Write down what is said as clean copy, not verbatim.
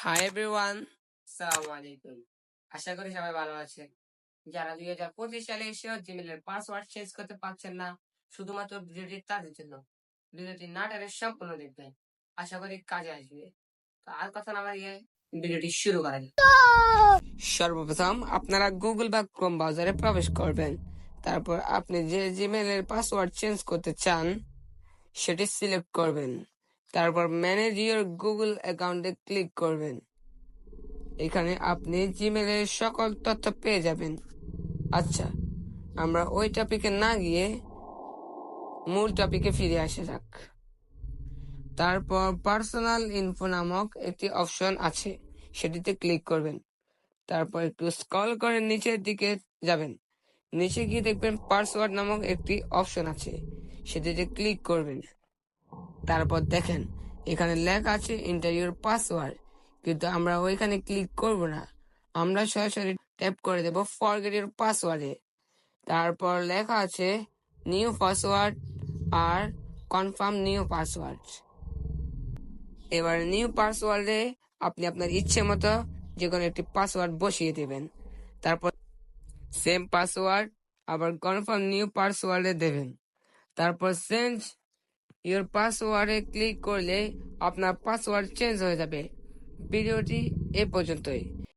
Hi everyone, আসসালামু আলাইকুম। আশা করি সবাই ভালো আছেন। যারা 2025 সালে এসেও জিমেলের পাসওয়ার্ড চেঞ্জ করতে পারছেন না, শুধুমাত্র ভিডিওটি তাদের জন্য। ভিডিওটি না টেনে সম্পূর্ণ দেখবেন, আশা করি কাজে আসবে। তো আর কথা না বাড়িয়ে ভিডিওটি শুরু করেন। সর্বপ্রথম আপনারা গুগল বা ক্রোম ব্রাউজারে প্রবেশ করবেন। তারপর আপনি যে জিমেলের পাসওয়ার্ড চেঞ্জ করতে চান সেটি সিলেক্ট করবেন। তারপর ম্যানেজ ইওর গুগল অ্যাকাউন্টে ক্লিক করবেন। এখানে আপনি জিমেলের সকল তথ্য পেয়ে যাবেন। আচ্ছা, আমরা ওই টপিকে না গিয়ে মূল টপিকে ফিরে আসা যাক। তারপর পার্সোনাল ইনফো নামক একটি অপশন আছে, সেটিতে ক্লিক করবেন। তারপর একটু স্ক্রল করে নিচের দিকে যাবেন। নিচে গিয়ে দেখবেন পাসওয়ার্ড নামক একটি অপশন আছে, সেটিতে ক্লিক করবেন। তারপর দেখেন এখানে লেখা আছে এন্টার ইউর পাসওয়ার্ড, কিন্তু আমরা ওইখানে ক্লিক করব না, আমরা সরাসরি ট্যাপ করে দেব ফরগেট ইউর পাসওয়ার্ডে। তারপর লেখা আছে নিউ পাসওয়ার্ড আর কনফার্ম নিউ পাসওয়ার্ড। এবার নিউ পাসওয়ার্ডে আপনি আপনার ইচ্ছে মতো যে কোনো একটি পাসওয়ার্ড বসিয়ে দেবেন। তারপর সেম পাসওয়ার্ড আবার কনফার্ম নিউ পাসওয়ার্ডে দেবেন। তারপর চেঞ্জ ইওর পাসওয়ার্ডে ক্লিক করলে আপনার পাসওয়ার্ড চেঞ্জ হয়ে যাবে। ভিডিওটি এ পর্যন্তই।